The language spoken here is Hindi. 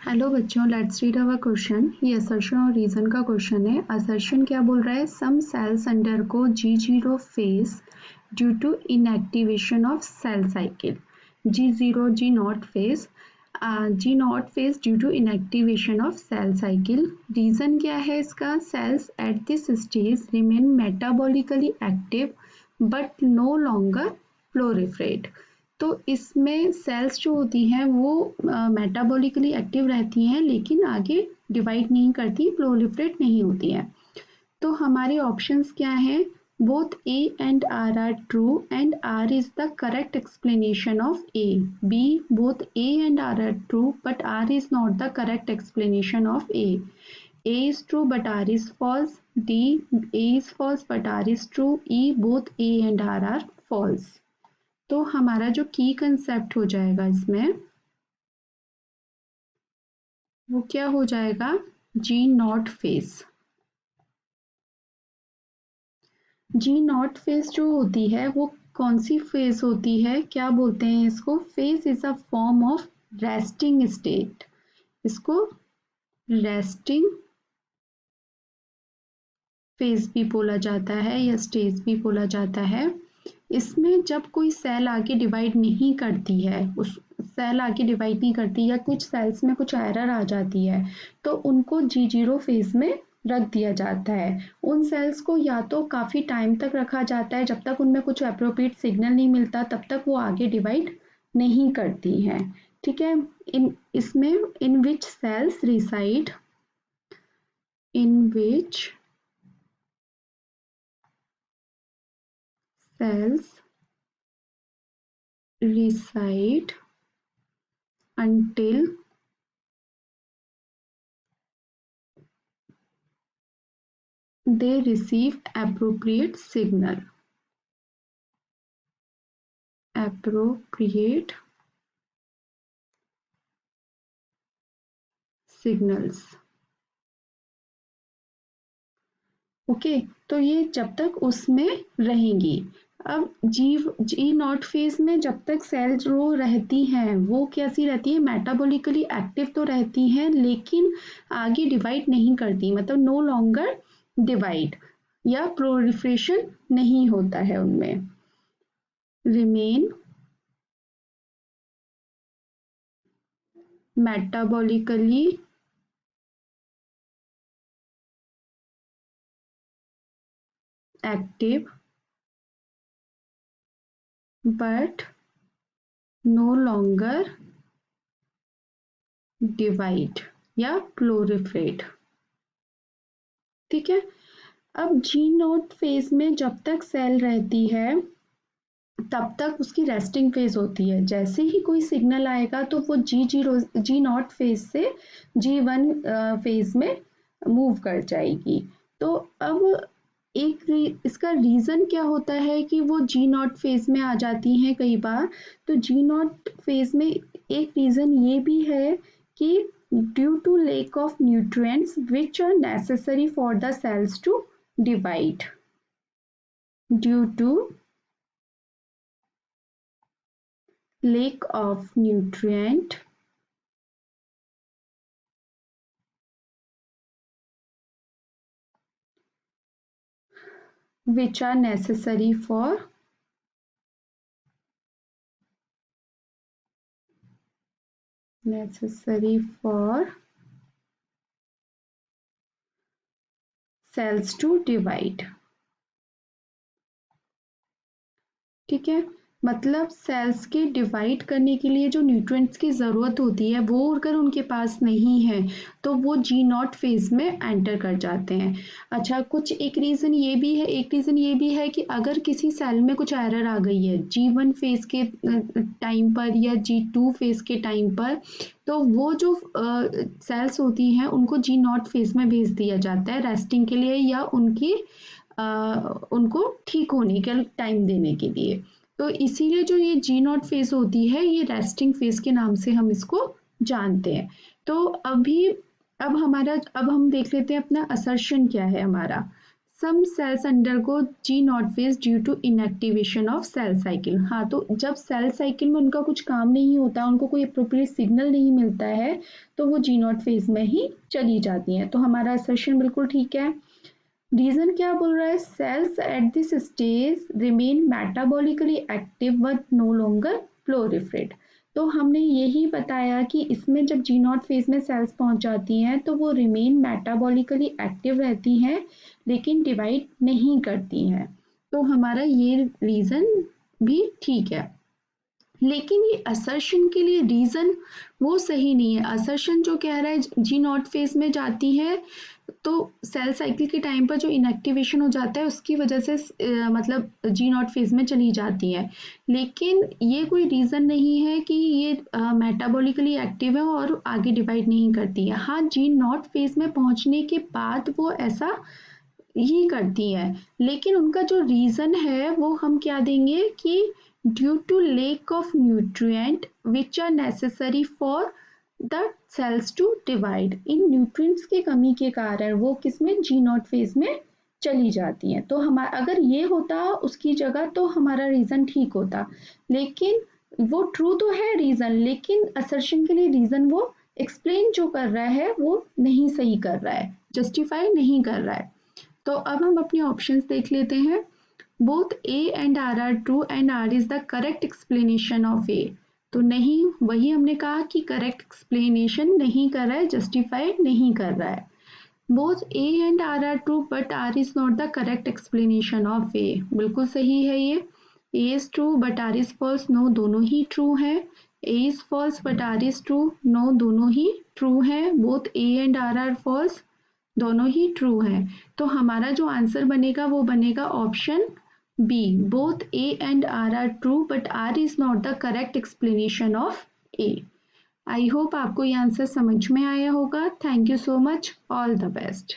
हेलो बच्चों, लेट्स रीड अवर क्वेश्चन। ये असर्शन और रीजन का क्वेश्चन है। असर्शन क्या बोल रहा है? Some cells undergo G0 phase due to inactivation of cell cycle. G0 phase due to inactivation of cell cycle. Reason क्या है इसका? Cells at this stage remain metabolically active but no longer proliferate. तो इसमें सेल्स जो होती हैं वो मेटाबॉलिकली एक्टिव रहती हैं लेकिन आगे डिवाइड नहीं करती, प्रोलिफरेट नहीं होती हैं। तो हमारे ऑप्शंस क्या हैं? Both A and R are true and R is the correct explanation of A. B, both A and R are true but R is not the correct explanation of A. A is true but R is false. D, A is false but R is true. E, both A and R are false. तो हमारा जो की कंसेप्ट हो जाएगा इसमें वो क्या हो जाएगा? G0 phase. G0 फेज जो होती है वो कौन सी फेज होती है? क्या बोलते हैं इसको? Phase is a form of resting state. इसको रेस्टिंग फेज भी बोला जाता है या स्टेज भी बोला जाता है। इसमें जब कोई सेल आगे डिवाइड नहीं करती है, उस सेल आगे डिवाइड नहीं करती या कुछ सेल्स में कुछ एरर आ जाती है तो उनको G0 फेज में रख दिया जाता है। उन सेल्स को या तो काफ़ी टाइम तक रखा जाता है, जब तक उनमें कुछ एप्रोप्रिएट सिग्नल नहीं मिलता तब तक वो आगे डिवाइड नहीं करती हैं। ठीक है। इसमें in which cells reside cells reside until they receive appropriate signals. Okay, तो ये जब तक उसमें रहेंगी। अब G0 फेज में जब तक सेल जो रहती हैं वो कैसी रहती है? मेटाबॉलिकली एक्टिव तो रहती हैं लेकिन आगे डिवाइड नहीं करती, मतलब नो लॉन्गर डिवाइड या प्रोलिफरेशन नहीं होता है उनमें। Remain metabolically active but no longer divide या proliferate। ठीक है। अब G0 फेज में जब तक सेल रहती है तब तक उसकी रेस्टिंग फेज होती है। जैसे ही कोई सिग्नल आएगा तो वो G0 फेज से G1 फेज में मूव कर जाएगी। तो अब इसका रीज़न क्या होता है कि वो G0 फेज में आ जाती हैं कई बार? तो G0 फेज में एक रीज़न ये भी है कि due to lack of nutrients which are necessary for the cells to divide. Due to lack of nutrient which are necessary for cells to divide। ठीक है, मतलब सेल्स के डिवाइड करने के लिए जो न्यूट्रिएंट्स की ज़रूरत होती है वो अगर उनके पास नहीं है तो वो G0 फेज में एंटर कर जाते हैं। अच्छा, कुछ एक रीज़न ये भी है कि अगर किसी सेल में कुछ एरर आ गई है G1 फेज के टाइम पर या G2 फेज के टाइम पर, तो वो जो सेल्स होती हैं उनको G0 फेज में भेज दिया जाता है रेस्टिंग के लिए या उनको ठीक होने का टाइम देने के लिए। तो इसीलिए जो ये G0 फेज होती है ये रेस्टिंग फेज के नाम से हम इसको जानते हैं। तो अब हम देख लेते हैं अपना असर्शन क्या है हमारा। Some cells undergo G not phase due to inactivation of cell cycle. हाँ, तो जब सेल साइकिल में उनका कुछ काम नहीं होता, उनको कोई अप्रोप्रिएट सिग्नल नहीं मिलता है, तो वो जी नॉट फेज में ही चली जाती हैं। तो हमारा असर्शन बिल्कुल ठीक है। रीजन क्या बोल रहा है, cells at this stage remain metabolically active but no longer proliferate. तो हमने यही बताया कि इसमें जब जी नॉट फेज में सेल्स पहुंच जाती हैं तो वो रिमेन मेटाबॉलिकली एक्टिव रहती हैं लेकिन डिवाइड नहीं करती हैं। तो हमारा ये रीजन भी ठीक है, लेकिन ये असर्शन के लिए रीजन वो सही नहीं है। असर्शन जो कह रहा है जी नॉट फेज में जाती है तो सेल साइकिल के टाइम पर जो इनएक्टिवेशन हो जाता है उसकी वजह से मतलब जी नॉट फेज में चली जाती है, लेकिन ये कोई रीज़न नहीं है कि ये मेटाबॉलिकली एक्टिव है और आगे डिवाइड नहीं करती है। हाँ, जी नॉट फेज में पहुंचने के बाद वो ऐसा ही करती है, लेकिन उनका जो रीज़न है वो हम क्या देंगे कि due to lack of nutrient which are necessary for the cells to divide. इन न्यूट्रिएंट्स की कमी के कारण वो किसमें जी नॉट फेज में चली जाती हैं। तो हमारा अगर ये होता उसकी जगह तो हमारा रीज़न ठीक होता, लेकिन वो ट्रू तो है रीज़न, लेकिन असर्शन के लिए रीज़न वो एक्सप्लेन जो कर रहा है वो नहीं सही कर रहा है, जस्टिफाई नहीं कर रहा है। तो अब हम अपने ऑप्शंस देख लेते हैं। Both A and R are true and R is the correct explanation of A. तो नहीं, वही हमने कहा कि करेक्ट एक्सप्लेनेशन नहीं कर रहा है, जस्टिफाई नहीं कर रहा है। Both A and R are true but R is not the correct explanation of A. बिल्कुल सही है ये। A is true but R is false, no, दोनों ही ट्रू है। A is false but R is true, no, दोनों ही ट्रू है। Both A and R false, दोनों ही ट्रू है। तो हमारा जो आंसर बनेगा वो बनेगा option B, both A and R true but R is not the correct explanation of A. I hope आपको ये आंसर समझ में आया होगा। Thank you so much, all the best.